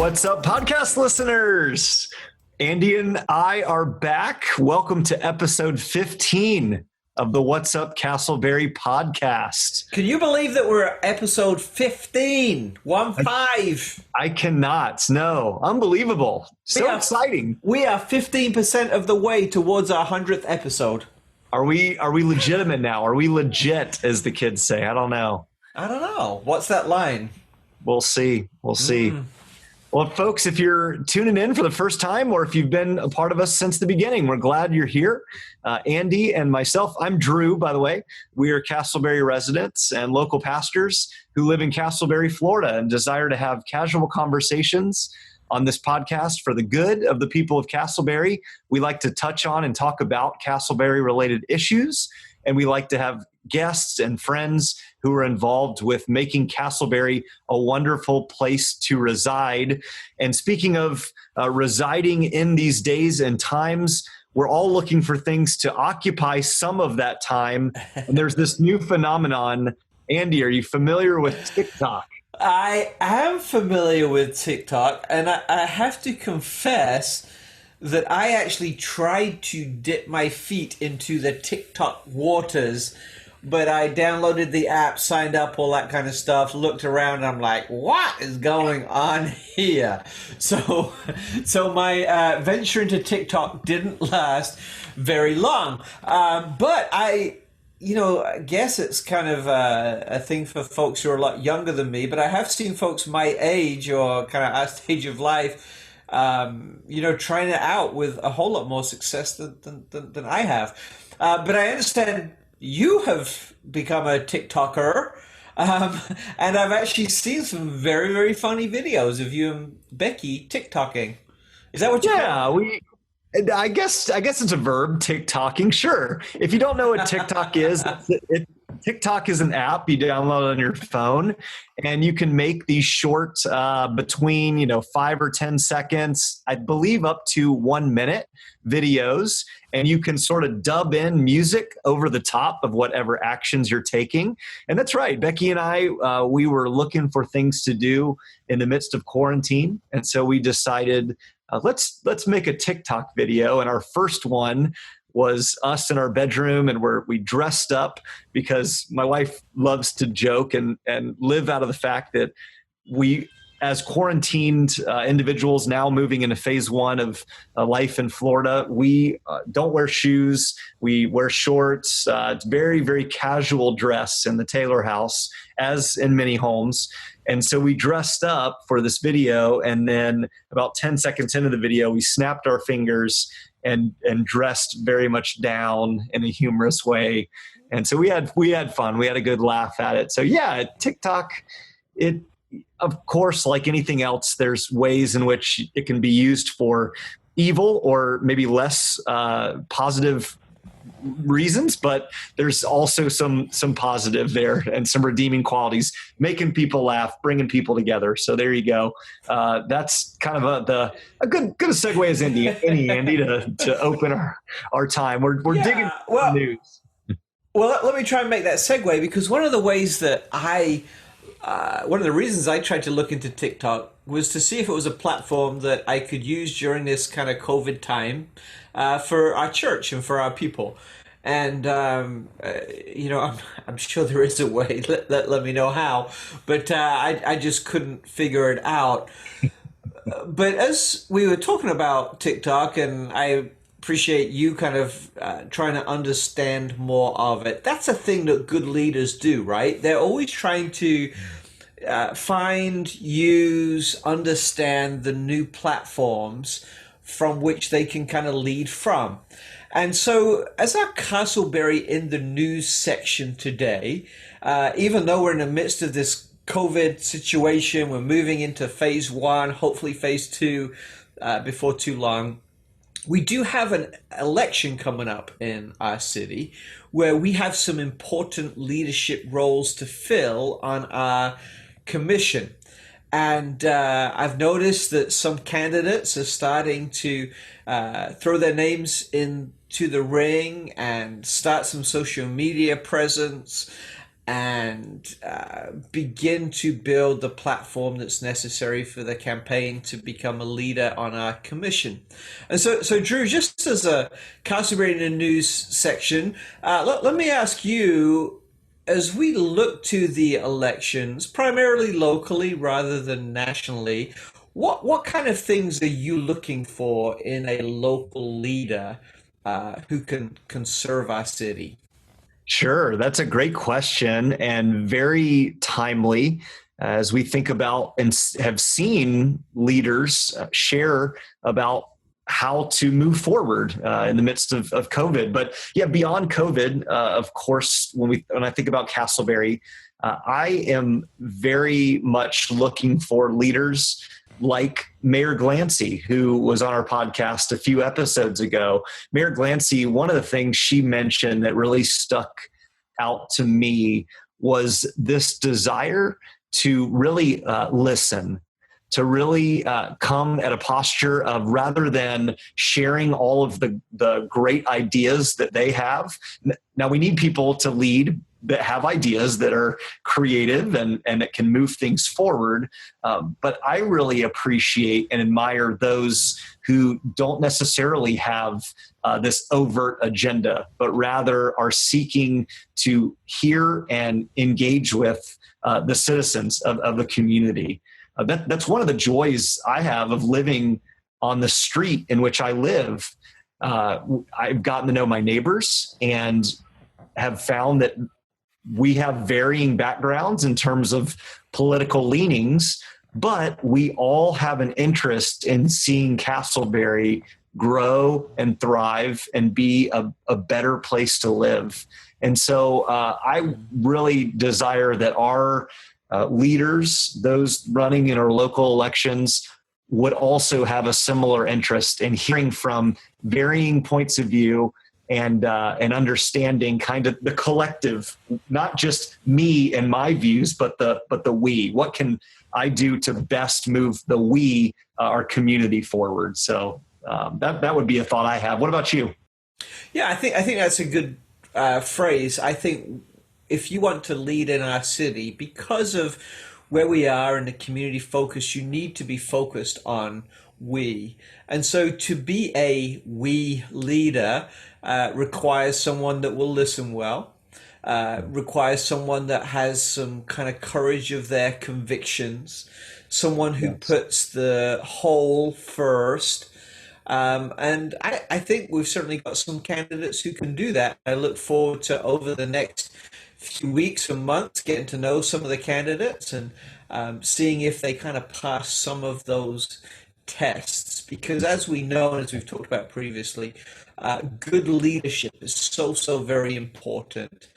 What's up, podcast listeners? Andy and I are back. Welcome to episode 15 of the What's Up Castleberry podcast. Can you believe that we're at episode 15? 1-5. I cannot. No. Unbelievable. So exciting. We are 15% of the way towards our 100th episode. Are we legitimate now? Are we legit, as the kids say? I don't know. I don't know. What's that line? We'll see. We'll see. Well, folks, if you're tuning in for the first time or if you've been a part of us since the beginning, we're glad you're here. Andy and myself, I'm Drew, by the way. We are Castleberry residents and local pastors who live in Castleberry, Florida, and desire to have casual conversations on this podcast for the good of the people of Castleberry. We like to touch on and talk about Castleberry-related issues, and we like to have guests and friends who are involved with making Castleberry a wonderful place to reside. And speaking of residing in these days and times, we're all looking for things to occupy some of that time. And there's this new phenomenon. Andy, are you familiar with TikTok? I am familiar with TikTok, and I have to confess that I actually tried to dip my feet into the TikTok waters, but I downloaded the app, signed up, all that kind of stuff, looked around, and I'm like, what is going on here? So my venture into TikTok didn't last very long. But I guess it's kind of a thing for folks who are a lot younger than me, but I have seen folks my age or kind of our stage of life trying it out with a whole lot more success than I have. But I understand you have become a TikToker, and I've actually seen some very, very funny videos of you and Becky TikToking. Is that what you call it? I guess it's a verb, TikToking. Sure. If you don't know what TikTok is, TikTok is an app you download on your phone, and you can make these short between 5 or 10 seconds, I believe up to 1 minute videos, and you can sort of dub in music over the top of whatever actions you're taking. And that's right. Becky and I, we were looking for things to do in the midst of quarantine, and so we decided let's make a TikTok video. And our first one was us in our bedroom, and we dressed up because my wife loves to joke and live out of the fact that we, as quarantined individuals now moving into phase one of life in Florida, we don't wear shoes. We wear shorts. It's very, very casual dress in the Taylor house, as in many homes. And so we dressed up for this video, and then about 10 seconds into the video, we snapped our fingers and dressed very much down in a humorous way. And so we had fun. We had a good laugh at it. So yeah, TikTok, it, of course, like anything else, there's ways in which it can be used for evil or maybe less positive reasons, but there's also some positive there and some redeeming qualities, making people laugh, bringing people together. So there you go. That's kind of a good segue as Andy to open our time. We're digging into the news. Well, let me try and make that segue, because one of the ways that one of the reasons I tried to look into TikTok was to see if it was a platform that I could use during this kind of COVID time for our church and for our people. And, I'm sure there is a way. Let me know how. But I just couldn't figure it out. But as we were talking about TikTok, and I appreciate you kind of trying to understand more of it. That's a thing that good leaders do, right? They're always trying to find, use, understand the new platforms from which they can kind of lead from. And so as our Castleberry in the news section today, even though we're in the midst of this COVID situation, we're moving into phase one, hopefully phase two before too long. We do have an election coming up in our city where we have some important leadership roles to fill on our commission. And I've noticed that some candidates are starting to throw their names into the ring and start some social media presence. and begin to build the platform that's necessary for the campaign to become a leader on our commission. And so Drew, just as a Castleberry in the news section, let me ask you, as we look to the elections, primarily locally rather than nationally, what kind of things are you looking for in a local leader who can serve our city? Sure, that's a great question and very timely as we think about and have seen leaders share about how to move forward in the midst of COVID. But yeah, beyond COVID, of course, when I think about Castleberry, I am very much looking for leaders like Mayor Glancy, who was on our podcast a few episodes ago. Mayor Glancy, one of the things she mentioned that really stuck out to me was this desire to really listen, to really come at a posture of, rather than sharing all of the great ideas that they have. Now, we need people to lead that have ideas that are creative and that can move things forward. But I really appreciate and admire those who don't necessarily have this overt agenda, but rather are seeking to hear and engage with the citizens of the community. That's one of the joys I have of living on the street in which I live. I've gotten to know my neighbors and have found that we have varying backgrounds in terms of political leanings, but we all have an interest in seeing Castleberry grow and thrive and be a better place to live. And so I really desire that our leaders, those running in our local elections, would also have a similar interest in hearing from varying points of view and understanding kind of the collective, not just me and my views, but the we. What can I do to best move the we, our community forward? So that would be a thought I have. What about you? Yeah, I think that's a good phrase. I think if you want to lead in our city, because of where we are in the community focus, you need to be focused on we. And so to be a we leader requires someone that will listen well, requires someone that has some kind of courage of their convictions, someone who puts the whole first. And I think we've certainly got some candidates who can do that. I look forward to, over the next few weeks and months, getting to know some of the candidates and seeing if they kind of pass some of those tests. Because as we know, and as we've talked about previously, good leadership is so very important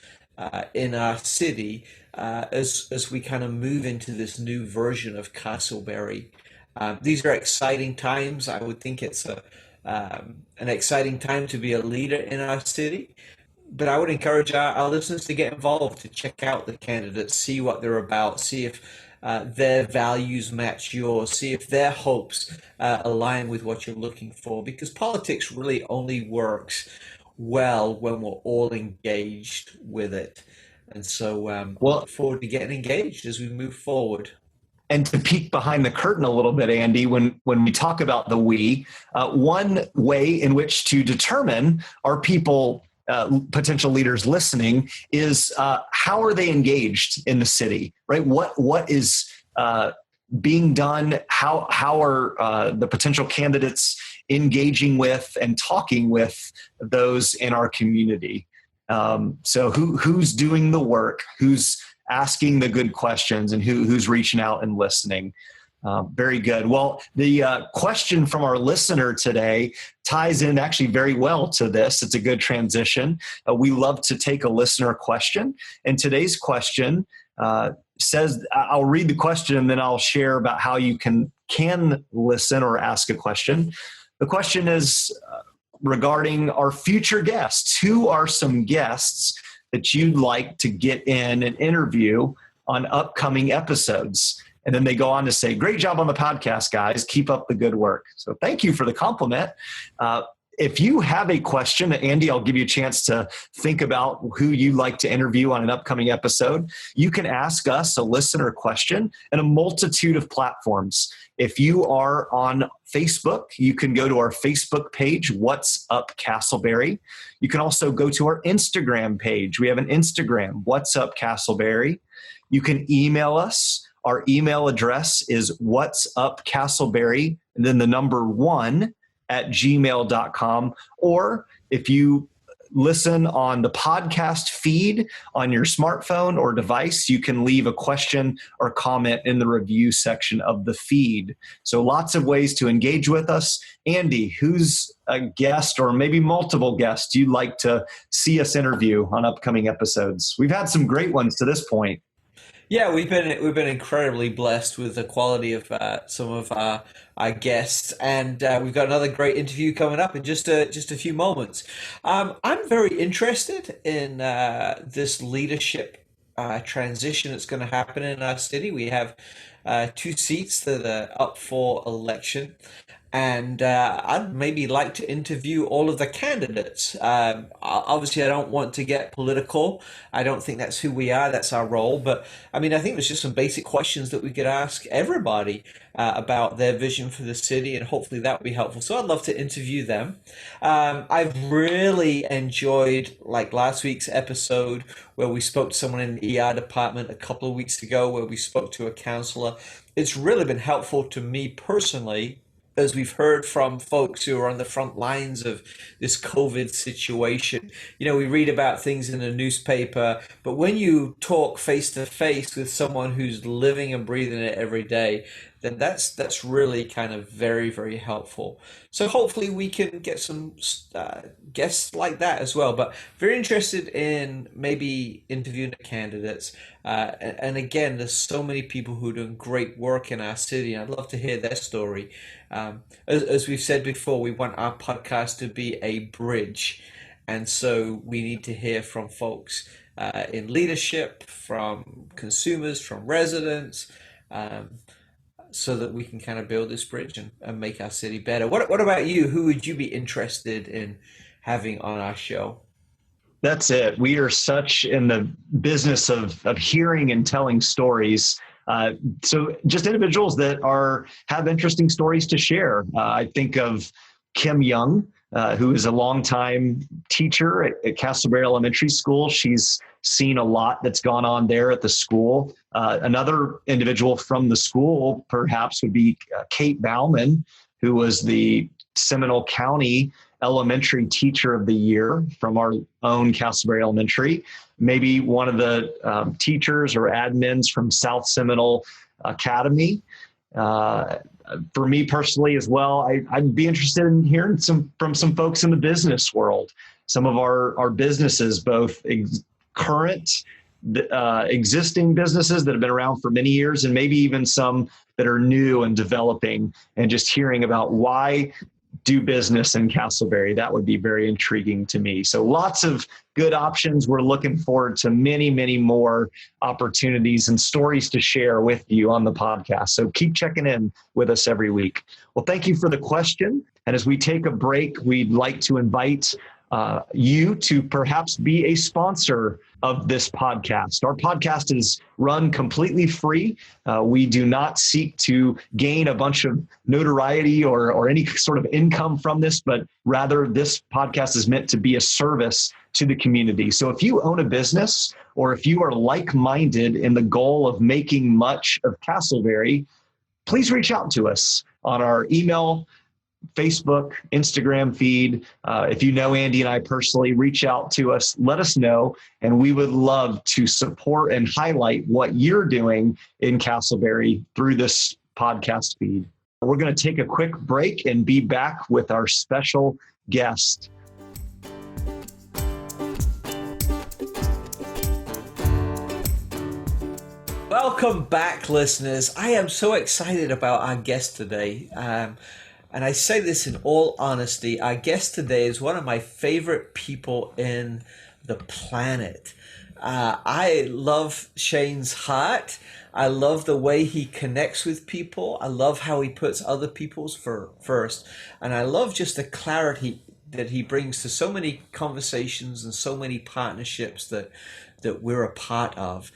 in our city as we kind of move into this new version of Castleberry. These are exciting times. I would think it's an exciting time to be a leader in our city. But I would encourage our listeners to get involved, to check out the candidates, see what they're about, see if their values match yours, see if their hopes align with what you're looking for. Because politics really only works well when we're all engaged with it. And so I look forward to getting engaged as we move forward. And to peek behind the curtain a little bit, Andy, when we talk about the we, one way in which to determine are people potential leaders listening is how are they engaged in the city, right? What is being done? How are the potential candidates engaging with and talking with those in our community? So who's doing the work? Who's asking the good questions, and who's reaching out and listening? Very good. Well, the question from our listener today ties in actually very well to this. It's a good transition. We love to take a listener question. And today's question says, I'll read the question and then I'll share about how you can listen or ask a question. The question is regarding our future guests. Who are some guests that you'd like to get in an interview on upcoming episodes? And then they go on to say, great job on the podcast, guys. Keep up the good work. So thank you for the compliment. if you have a question, Andy, I'll give you a chance to think about who you'd like to interview on an upcoming episode. You can ask us a listener question in a multitude of platforms. If you are on Facebook, you can go to our Facebook page, What's Up Castleberry. You can also go to our Instagram page. We have an Instagram, What's Up Castleberry. You can email us. Our email address is whatsupcastleberry, and then the number 1 at gmail.com. Or if you listen on the podcast feed on your smartphone or device, you can leave a question or comment in the review section of the feed. So lots of ways to engage with us. Andy, who's a guest or maybe multiple guests you'd like to see us interview on upcoming episodes? We've had some great ones to this point. Yeah, we've been incredibly blessed with the quality of some of our guests, and we've got another great interview coming up in just a few moments. I'm very interested in this leadership transition that's going to happen in our city. We have 2 seats that are up for election. And I'd maybe like to interview all of the candidates. Obviously, I don't want to get political. I don't think that's who we are. That's our role. But I mean, I think there's just some basic questions that we could ask everybody about their vision for the city, and hopefully that would be helpful. So I'd love to interview them. I've really enjoyed like last week's episode where we spoke to someone in the ER department a couple of weeks ago, where we spoke to a counselor. It's really been helpful to me personally, as we've heard from folks who are on the front lines of this COVID situation. You know, we read about things in the newspaper, but when you talk face to face with someone who's living and breathing it every day, then that's really kind of very, very helpful. So hopefully we can get some guests like that as well. But very interested in maybe interviewing the candidates. And again, there's so many people who are doing great work in our city, and I'd love to hear their story. As we've said before, we want our podcast to be a bridge. And so we need to hear from folks in leadership, from consumers, from residents, so that we can kind of build this bridge and make our city better. What about you? Who would you be interested in having on our show? That's it. We are such in the business of hearing and telling stories. So just individuals that have interesting stories to share. I think of Kim Young, who is a longtime teacher at Castleberry Elementary School. She's seen a lot that's gone on there at the school. Another individual from the school perhaps would be Kate Bauman, who was the Seminole County Elementary Teacher of the Year from our own Castleberry Elementary. Maybe one of the teachers or admins from South Seminole Academy. For me personally as well, I'd be interested in hearing from some folks in the business world. Some of our businesses, both current existing businesses that have been around for many years, and maybe even some that are new and developing, and just hearing about why do business in Castleberry. That would be very intriguing to me. So lots of good options. We're looking forward to many, many more opportunities and stories to share with you on the podcast. So keep checking in with us every week. Well, thank you for the question. And as we take a break, we'd like to invite you to perhaps be a sponsor of this podcast. Our podcast is run completely free. We do not seek to gain a bunch of notoriety or any sort of income from this, but rather this podcast is meant to be a service to the community. So if you own a business, or if you are like-minded in the goal of making much of Castleberry, please reach out to us on our email, Facebook, Instagram feed. If you know Andy and I personally, reach out to us, let us know, and we would love to support and highlight what you're doing in Castleberry through this podcast feed. We're going to take a quick break and be back with our special guest. Welcome back, listeners. I am so excited about our guest today. And I say this in all honesty, our guest today is one of my favorite people in the planet. I love Shane's heart. I love the way he connects with people. I love how he puts other people's first. And I love just the clarity that he brings to so many conversations and so many partnerships that we're a part of.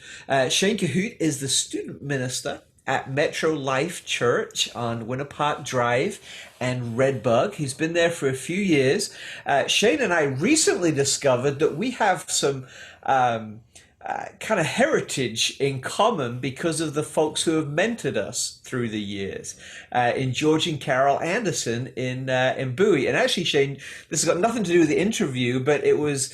Shane Kohout is the student minister at Metro Life Church on Winter Park Drive and Redbug. He's been there for a few years. Shane and I recently discovered that we have some kind of heritage in common because of the folks who have mentored us through the years, in George and Carol Anderson in Bowie. And actually, Shane, this has got nothing to do with the interview, but it was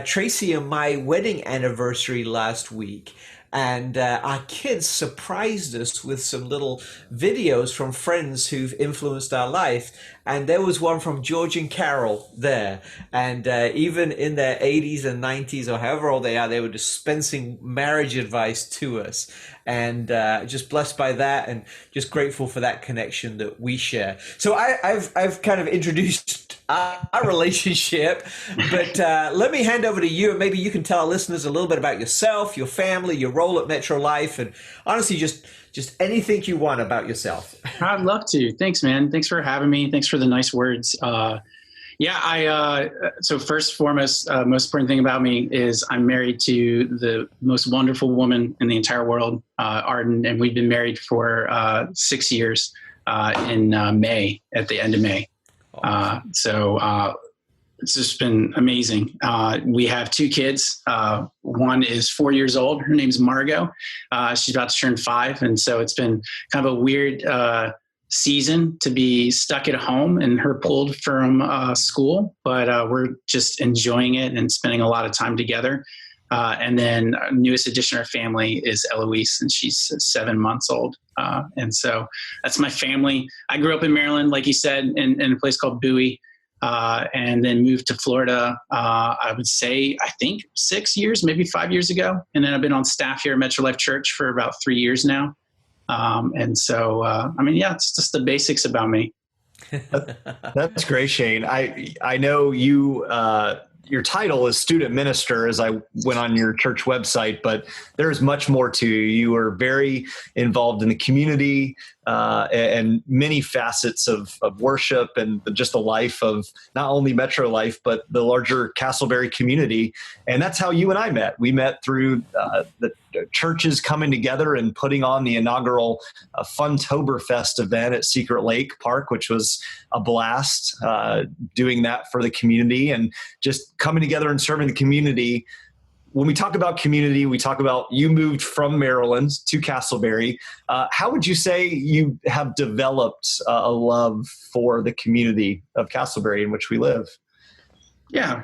Tracy and my wedding anniversary last week. And our kids surprised us with some little videos from friends who've influenced our life. And there was one from George and Carol there. And even in their 80s and 90s or however old they are, they were dispensing marriage advice to us. And just blessed by that and just grateful for that connection that we share. So I've kind of introduced our relationship, but let me hand over to you, and maybe you can tell our listeners a little bit about yourself, your family, your role at Metro Life, and honestly, just anything you want about yourself. I'd love to. Thanks, man. Thanks for having me. Thanks for the nice words. So first and foremost, most important thing about me is I'm married to the most wonderful woman in the entire world, Arden, and we've been married for 6 years in May, at the end of May. It's just been amazing. We have 2 kids. One is 4 years old. Her name's Margot. She's about to turn 5. And so it's been kind of a weird season to be stuck at home and her pulled from school, but we're just enjoying it and spending a lot of time together. And then our newest addition to our family is Eloise, and she's 7 months old. And so that's my family. I grew up in Maryland, like you said, in a place called Bowie, and then moved to Florida, I would say, I think 6 years, maybe 5 years ago. And then I've been on staff here at Metro Life Church for about 3 years now. It's just the basics about me. That's great, Shane. I know you, your title is student minister as I went on your church website, but there's much more to you. You are very involved in the community and many facets of worship and just the life of not only Metro Life, but the larger Castleberry community. And that's how you and I met. We met through the churches coming together and putting on the inaugural Funtoberfest event at Secret Lake Park, which was a blast, doing that for the community and just coming together and serving the community. When we talk about community, we talk about you moved from Maryland to Castleberry. How would you say you have developed a love for the community of Castleberry in which we live? Yeah,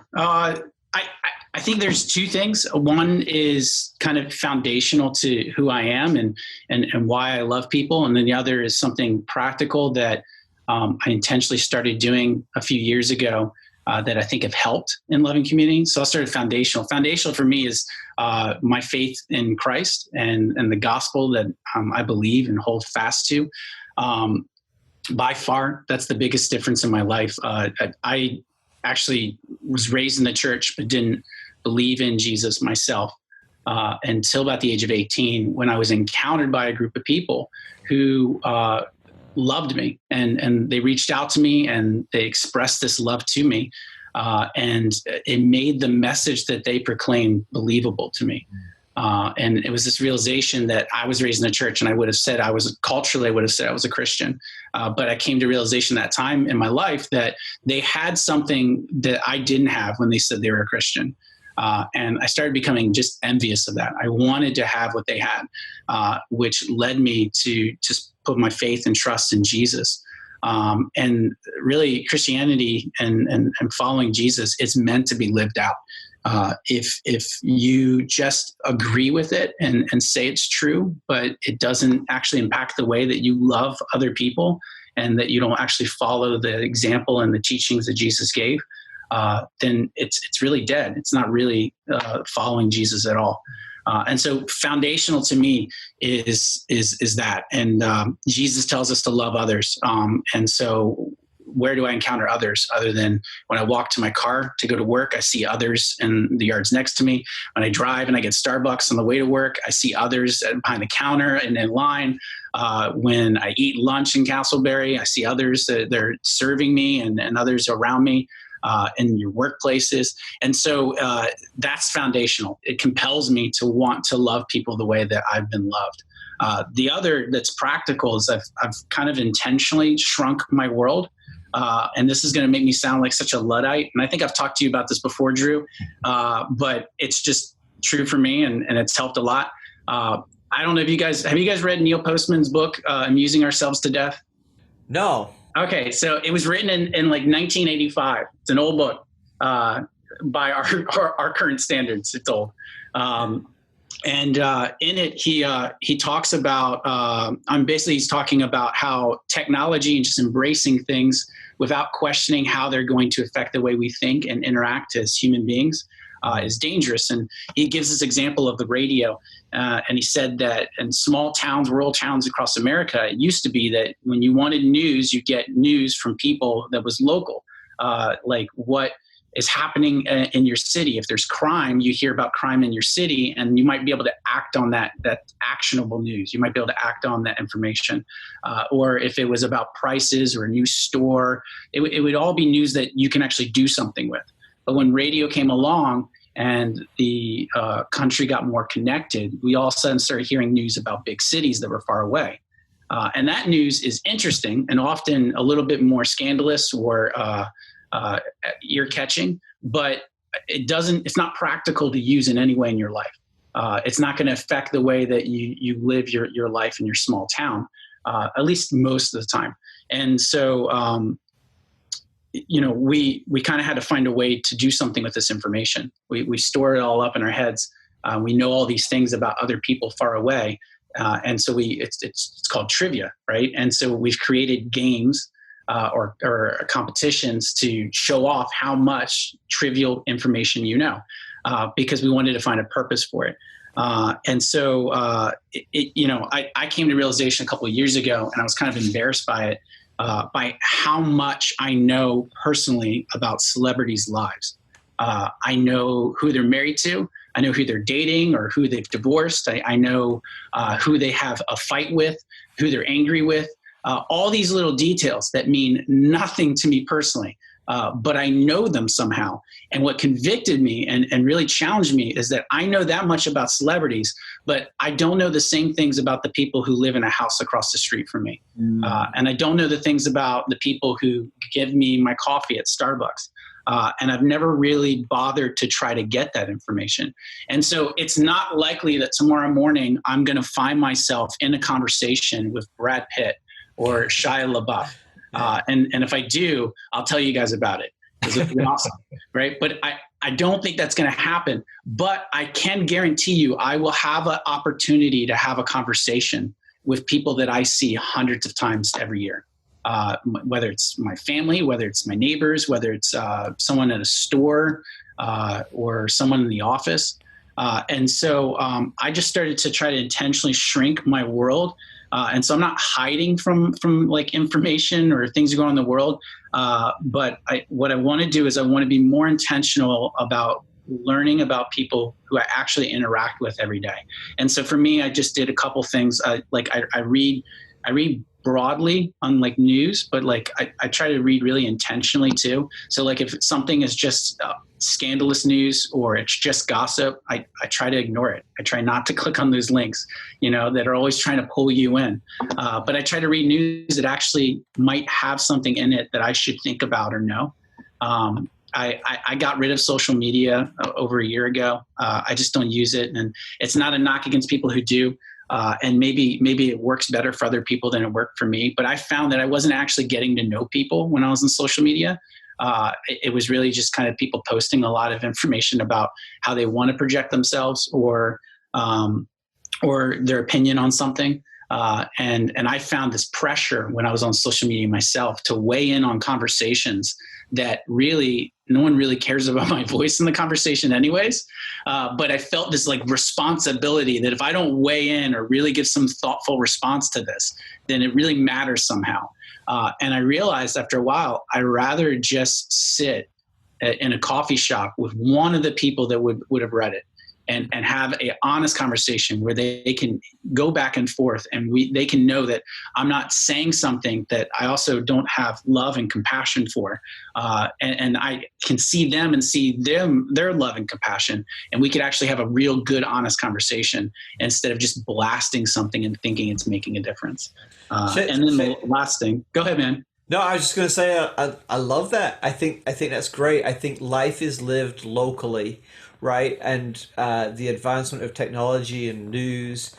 I think there's 2 things. One is kind of foundational to who I am and why I love people. And then the other is something practical that I intentionally started doing a few years ago that I think have helped in loving community. So I'll start with foundational. Foundational for me is my faith in Christ and the gospel that I believe and hold fast to. By far, that's the biggest difference in my life. I actually was raised in the church, but didn't believe in Jesus myself until about the age of 18, when I was encountered by a group of people who loved me and they reached out to me and they expressed this love to me. And it made the message that they proclaimed believable to me. And it was this realization that I was raised in the church, and I would have said I was a Christian. But I came to realization that time in my life that they had something that I didn't have when they said they were a Christian. And I started becoming just envious of that. I wanted to have what they had, which led me to just put my faith and trust in Jesus. And really, Christianity and following Jesus is meant to be lived out. If you just agree with it and say it's true, but it doesn't actually impact the way that you love other people, and that you don't actually follow the example and the teachings that Jesus gave, then it's really dead. It's not really following Jesus at all. And so foundational to me is that. And Jesus tells us to love others. And so where do I encounter others other than when I walk to my car to go to work? I see others in the yards next to me. When I drive and I get Starbucks on the way to work, I see others behind the counter and in line. When I eat lunch in Castleberry, I see others that they're serving me and others around me. in your workplaces. And so that's foundational. It compels me to want to love people the way that I've been loved. The other that's practical is I've kind of intentionally shrunk my world. And this is going to make me sound like such a Luddite. And I think I've talked to you about this before, Drew, but it's just true for me, and it's helped a lot. I don't know if have you guys read Neil Postman's book, Amusing Ourselves to Death? No. Okay. So it was written in like 1985. It's an old book, by our current standards. It's old. And in it, he talks about, he's talking about how technology and just embracing things without questioning how they're going to affect the way we think and interact as human beings is dangerous. And he gives this example of the radio. And he said that in small towns, rural towns across America, it used to be that when you wanted news, you get news from people that was local, like what is happening in your city. If there's crime, you hear about crime in your city, and you might be able to act on that actionable news. You might be able to act on that information. Or if it was about prices or a new store, it would all be news that you can actually do something with. But when radio came along and the country got more connected, we all of a sudden started hearing news about big cities that were far away. And that news is interesting and often a little bit more scandalous or ear catching, but it's not practical to use in any way in your life. It's not going to affect the way that you live your life in your small town, at least most of the time. And so, we kind of had to find a way to do something with this information. We store it all up in our heads. We know all these things about other people far away. And so it's called trivia, right? And so we've created games or competitions to show off how much trivial information you know, because we wanted to find a purpose for it. And so, I came to realization a couple of years ago, and I was kind of embarrassed by it, by how much I know personally about celebrities' lives. I know who they're married to. I know who they're dating or who they've divorced. I know who they have a fight with, who they're angry with. All these little details that mean nothing to me personally, but I know them somehow. And what convicted me and really challenged me is that I know that much about celebrities, but I don't know the same things about the people who live in a house across the street from me. And I don't know the things about the people who give me my coffee at Starbucks. And I've never really bothered to try to get that information. And so it's not likely that tomorrow morning I'm going to find myself in a conversation with Brad Pitt or Shia LaBeouf. And if I do, I'll tell you guys about it. Because it'd be awesome, right? But I don't think that's going to happen. But I can guarantee you I will have an opportunity to have a conversation with people that I see hundreds of times every year. Whether it's my family, whether it's my neighbors, whether it's someone at a store or someone in the office. And so I just started to try to intentionally shrink my world. And so I'm not hiding from like information or things that go on in the world. But what I want to do is I want to be more intentional about learning about people who I actually interact with every day. And so for me, I just did a couple things. I read broadly on like news, but like I try to read really intentionally too. So like if something is just scandalous news or it's just gossip, I try to ignore it. I try not to click on those links, that are always trying to pull you in. But I try to read news that actually might have something in it that I should think about or know. I got rid of social media over a year ago. I just don't use it. And it's not a knock against people who do. And maybe it works better for other people than it worked for me. But I found that I wasn't actually getting to know people when I was on social media. It was really just kind of people posting a lot of information about how they want to project themselves or their opinion on something. And I found this pressure when I was on social media myself to weigh in on conversations that really no one really cares about my voice in the conversation anyways. But I felt this like responsibility that if I don't weigh in or really give some thoughtful response to this, then it really matters somehow. And I realized after a while, I'd rather just sit in a coffee shop with one of the people that would have read it and have a honest conversation where they can go back and forth, and they can know that I'm not saying something that I also don't have love and compassion for, and I can see them and see their love and compassion, and we could actually have a real good honest conversation instead of just blasting something and thinking it's making a difference. And then the last thing, go ahead, man. No, I was just going to say I love that. I think that's great. I think life is lived locally, right? And the advancement of technology and news,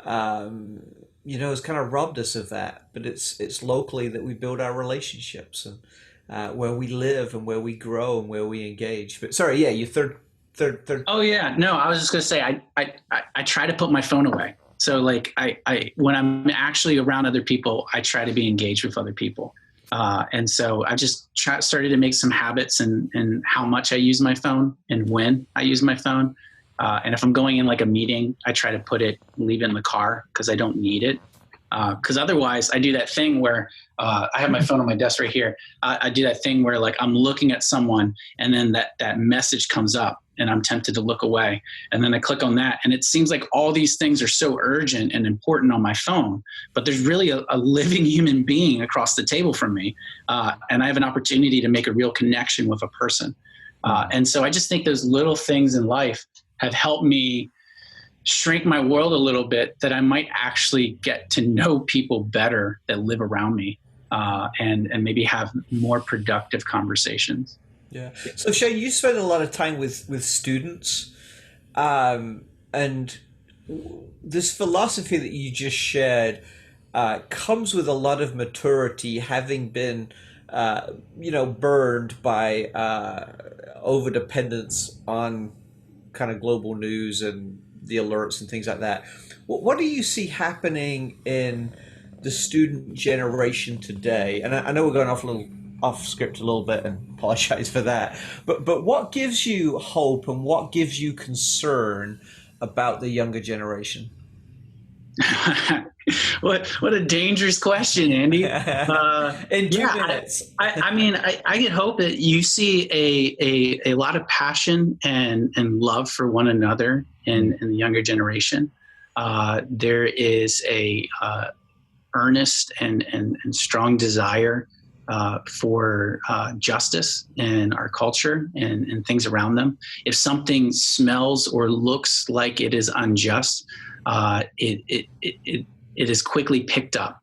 has kind of robbed us of that. But it's locally that we build our relationships, and where we live and where we grow and where we engage. But sorry, yeah, your third. Oh yeah, no, I was just going to say I try to put my phone away. So like I when I'm actually around other people, I try to be engaged with other people. And so I just started to make some habits in how much I use my phone and when I use my phone. And if I'm going in like a meeting, I try to leave it in the car because I don't need it. Because otherwise I do that thing where I have my phone on my desk right here. I do that thing where like I'm looking at someone and then that message comes up and I'm tempted to look away. And then I click on that. And it seems like all these things are so urgent and important on my phone, but there's really a living human being across the table from me. And I have an opportunity to make a real connection with a person. And so I just think those little things in life have helped me shrink my world a little bit, that I might actually get to know people better that live around me, and maybe have more productive conversations. Yeah. So Shane, you spend a lot of time with students, and this philosophy that you just shared comes with a lot of maturity, having been, burned by overdependence on kind of global news and the alerts and things like that. What do you see happening in the student generation today? And I know we're going off script a little bit, and apologize for that. But what gives you hope and what gives you concern about the younger generation? What a dangerous question, Andy. In 2 minutes. I get hope that you see a lot of passion and love for one another in the younger generation. There is a earnest and strong desire for justice in our culture and things around them. If something smells or looks like it is unjust, it is quickly picked up.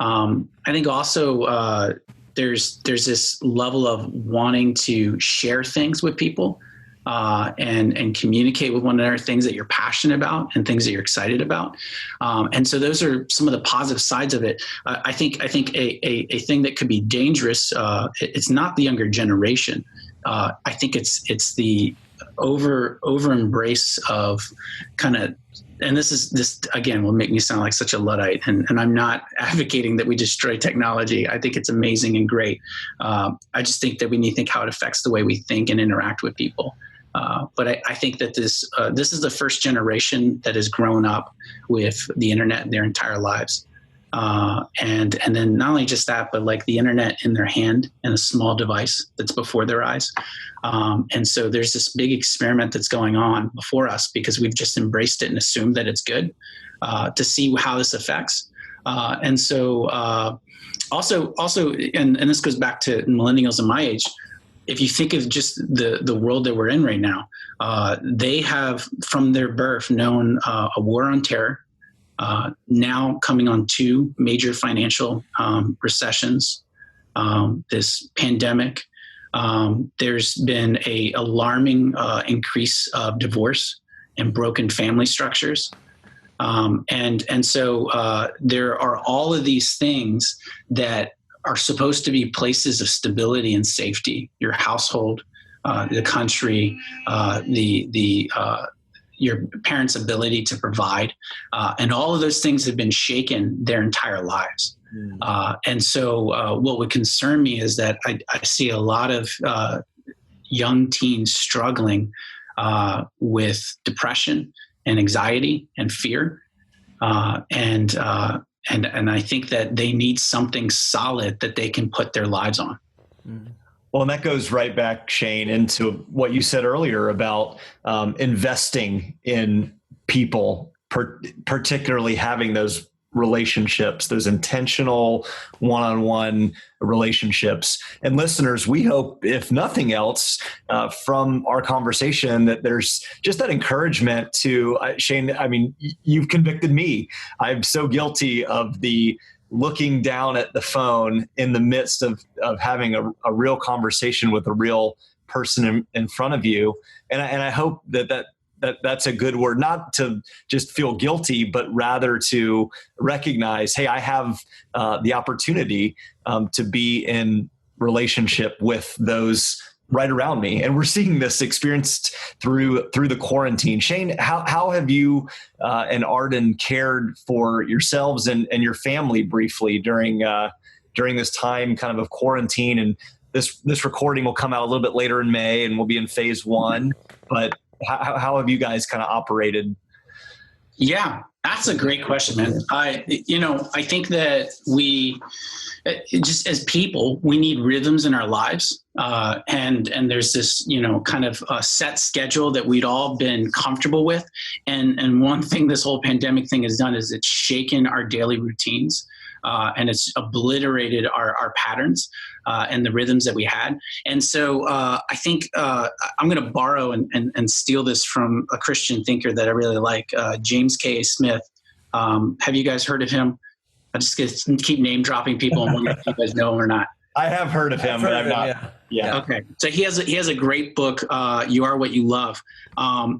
I think also there's this level of wanting to share things with people and communicate with one another things that you're passionate about and things that you're excited about. And so those are some of the positive sides of it. I think a thing that could be dangerous, it's not the younger generation. I think it's the over embrace of kind of, and this again will make me sound like such a Luddite, and I'm not advocating that we destroy technology. I think it's amazing and great. I just think that we need to think how it affects the way we think and interact with people. But I think that this is the first generation that has grown up with the internet their entire lives. And then not only just that, but like the internet in their hand and a small device that's before their eyes. And so there's this big experiment that's going on before us because we've just embraced it and assumed that it's good, to see how this affects. And so also, and this goes back to millennials in my age. If you think of just the world that we're in right now, they have from their birth known a war on terror, now coming on 2 major financial recessions, this pandemic. There's been a alarming increase of divorce and broken family structures. And so there are all of these things that are supposed to be places of stability and safety, your household, the country, your parents' ability to provide. And all of those things have been shaken their entire lives. And so what would concern me is that I see a lot of young teens struggling with depression and anxiety and fear. And I think that they need something solid that they can put their lives on. Well, and that goes right back, Shane, into what you said earlier about investing in people, particularly having those relationships, those intentional one-on-one relationships. And listeners, we hope, if nothing else, from our conversation, that there's just that encouragement to Shane. I mean, you've convicted me. I'm so guilty of the looking down at the phone in the midst of having a real conversation with a real person in front of you. And I hope that's a good word, not to just feel guilty, but rather to recognize, hey, I have the opportunity to be in relationship with those right around me. And we're seeing this experienced through the quarantine. Shane, how have you and Arden cared for yourselves and your family briefly during this time kind of quarantine? And this recording will come out a little bit later in May, and we'll be in phase 1. But how have you guys kind of operated? Yeah, that's a great question, man. I think that we just as people, we need rhythms in our lives. And there's this, kind of a set schedule that we'd all been comfortable with. And one thing this whole pandemic thing has done is it's shaken our daily routines. And it's obliterated our patterns and the rhythms that we had. And so I think I'm going to borrow and steal this from a Christian thinker that I really like, James K. Smith. Have you guys heard of him? I just keep name dropping people and wonder if you guys know him or not. I have heard of him, but I'm not. Yeah. Okay. So he has a great book, You Are What You Love.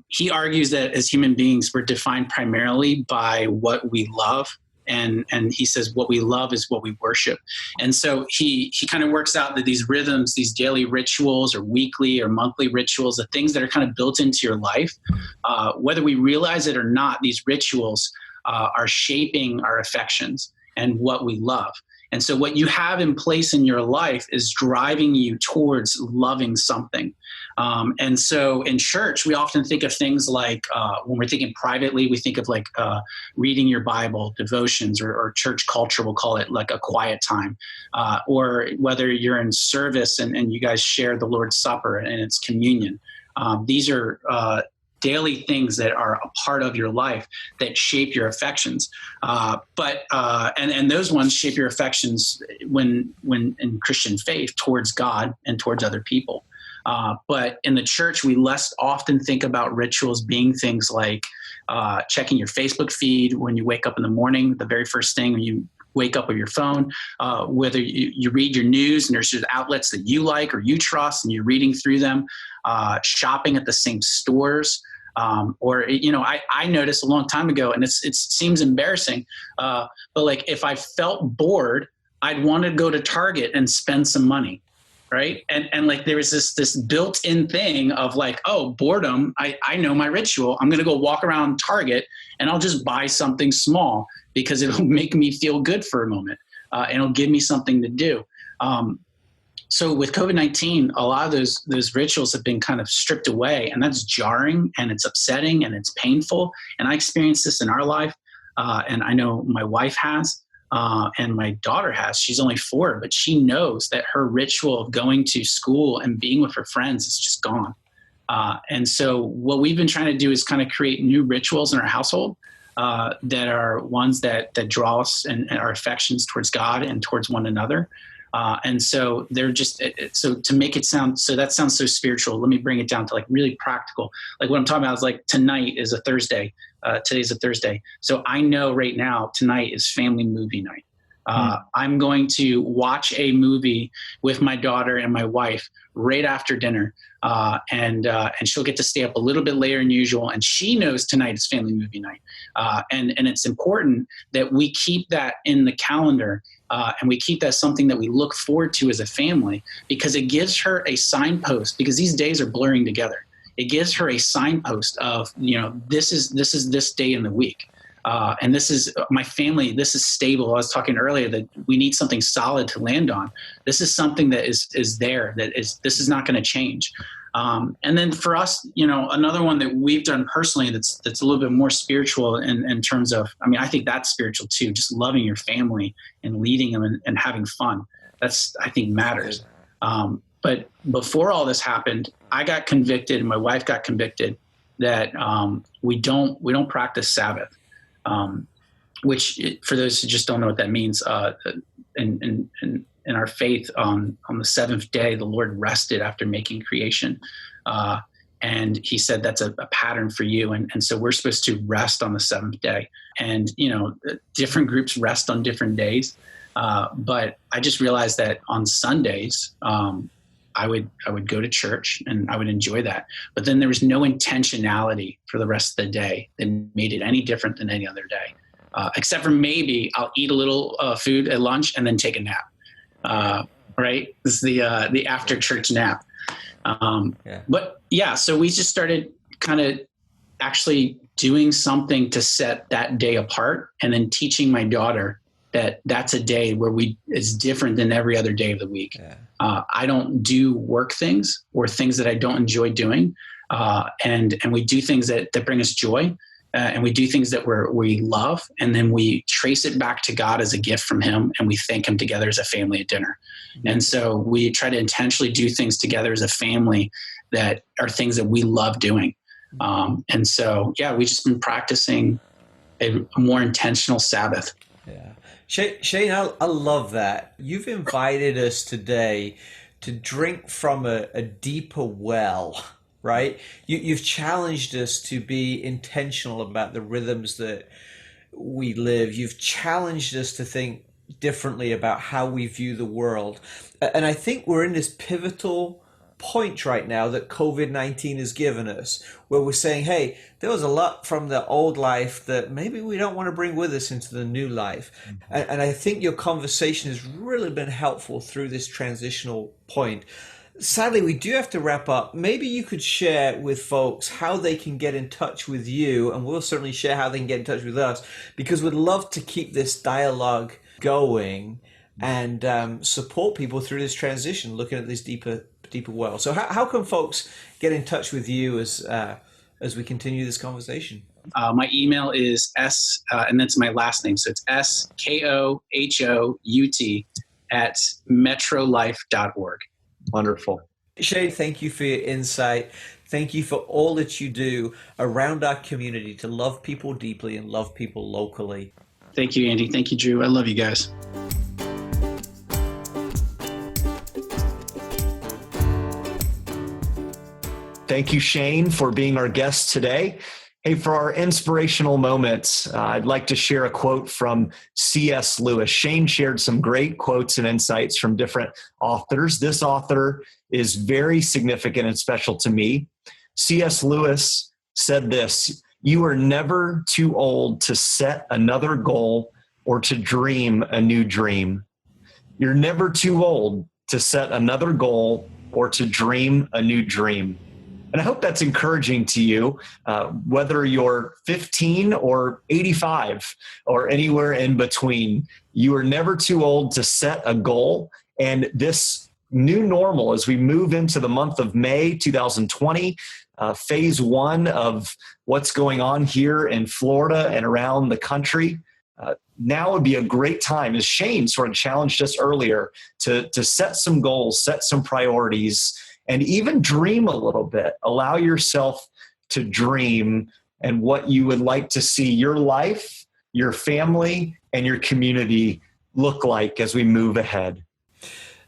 He argues that as human beings, we're defined primarily by what we love. And he says what we love is what we worship. And so he kind of works out that these rhythms, these daily rituals or weekly or monthly rituals, the things that are kind of built into your life, whether we realize it or not, these rituals are shaping our affections and what we love. And so what you have in place in your life is driving you towards loving something. And so in church, we often think of things like, when we're thinking privately, we think of like reading your Bible, devotions, or church culture, we'll call it like a quiet time. Or whether you're in service and you guys share the Lord's Supper and it's communion. These are daily things that are a part of your life that shape your affections. But those ones shape your affections when in Christian faith towards God and towards other people. But in the church, we less often think about rituals being things like checking your Facebook feed when you wake up in the morning, the very first thing when you wake up with your phone, whether you read your news and there's just outlets that you like or you trust and you're reading through them, shopping at the same stores. I noticed a long time ago, and it seems embarrassing, but like if I felt bored, I'd want to go to Target and spend some money. Right. And like there was this built-in thing of like, oh, boredom. I know my ritual. I'm going to go walk around Target and I'll just buy something small because it'll make me feel good for a moment. And it'll give me something to do. So with COVID-19, a lot of those rituals have been kind of stripped away, and that's jarring and it's upsetting and it's painful. And I experienced this in our life. And I know my wife has. And my daughter has. She's only 4, but she knows that her ritual of going to school and being with her friends is just gone. And so what we've been trying to do is kind of create new rituals in our household that are ones that draw us and our affections towards God and towards one another. And so they're just, so to make it sound, so that sounds so spiritual, let me bring it down to like really practical. Like what I'm talking about is like tonight is a Thursday. Today's a Thursday. So I know right now tonight is family movie night. I'm going to watch a movie with my daughter and my wife right after dinner. And she'll get to stay up a little bit later than usual. And she knows tonight is family movie night. And it's important that we keep that in the calendar. And we keep that something that we look forward to as a family, because it gives her a signpost, because these days are blurring together. It gives her a signpost of, this is this day in the week. And this is my family. This is stable. I was talking earlier that we need something solid to land on. This is something that is there, this is not going to change. And then for us, another one that we've done personally, that's a little bit more spiritual in terms of, I think that's spiritual too. Just loving your family and leading them and having fun. That's, I think, matters. But before all this happened, I got convicted and my wife got convicted that we don't practice Sabbath, which for those who just don't know what that means, in our faith, on the seventh day, the Lord rested after making creation. And he said, that's a pattern for you. And so we're supposed to rest on the seventh day. And, different groups rest on different days. But I just realized that on Sundays, I would go to church and I would enjoy that. But then there was no intentionality for the rest of the day that made it any different than any other day. Except for maybe I'll eat a little food at lunch and then take a nap. Right? This is the after church nap. But yeah, so we just started kind of actually doing something to set that day apart, and then teaching my daughter that that's a day where it's different than every other day of the week. Yeah. I don't do work things or things that I don't enjoy doing. And we do things that bring us joy. And we do things that we love, and then we trace it back to God as a gift from him, and we thank him together as a family at dinner. Mm-hmm. And so we try to intentionally do things together as a family that are things that we love doing. And so, we just been practicing a more intentional Sabbath. Yeah. Shane, I love that. You've invited us today to drink from a deeper well. Right? You've challenged us to be intentional about the rhythms that we live. You've challenged us to think differently about how we view the world. And I think we're in this pivotal point right now that COVID-19 has given us, where we're saying, hey, there was a lot from the old life that maybe we don't want to bring with us into the new life. Mm-hmm. And I think your conversation has really been helpful through this transitional point. Sadly, we do have to wrap up. Maybe you could share with folks how they can get in touch with you, and we'll certainly share how they can get in touch with us, because we'd love to keep this dialogue going and support people through this transition, looking at this deeper well. So how can folks get in touch with you as we continue this conversation? My email is and that's my last name. So it's SKOHOUT @metrolife.org. Wonderful. Shane, thank you for your insight. Thank you for all that you do around our community to love people deeply and love people locally. Thank you, Andy. Thank you, Drew. I love you guys. Thank you, Shane, for being our guest today. Hey, for our inspirational moments, I'd like to share a quote from C.S. Lewis. Shane shared some great quotes and insights from different authors. This author is very significant and special to me. C.S. Lewis said this: "You are never too old to set another goal or to dream a new dream. You're never too old to set another goal or to dream a new dream." And I hope that's encouraging to you, whether you're 15 or 85 or anywhere in between. You are never too old to set a goal. And this new normal, as we move into the month of May 2020, phase one of what's going on here in Florida and around the country, now would be a great time, as Shane sort of challenged us earlier, to set some goals, set some priorities, and even dream a little bit. Allow yourself to dream and what you would like to see your life, your family, and your community look like as we move ahead.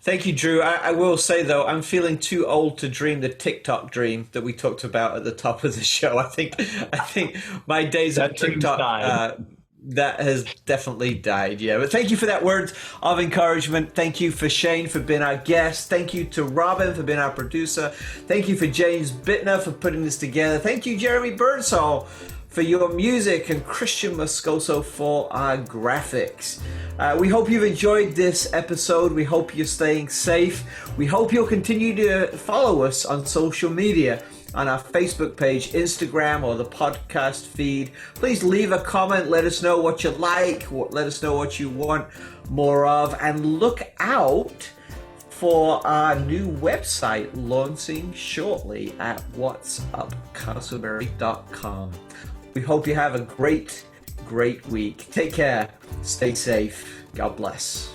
Thank you, Drew. I will say, though, I'm feeling too old to dream the TikTok dream that we talked about at the top of the show. I think my days of TikTok that has definitely died. Yeah, but thank you for that word of encouragement. Thank you for Shane for being our guest. Thank you to Robin for being our producer. Thank you for James Bittner for putting this together. Thank you, Jeremy Birdsall, for your music, and Christian Moscoso for our graphics. We hope you've enjoyed this episode. We hope you're staying safe. We hope you'll continue to follow us on social media, on our Facebook page, Instagram, or the podcast feed. Please leave a comment. Let us know what you like. Let us know what you want more of. And look out for our new website launching shortly at whatsupcastleberry.com. We hope you have a great week. Take care. Stay safe. God bless.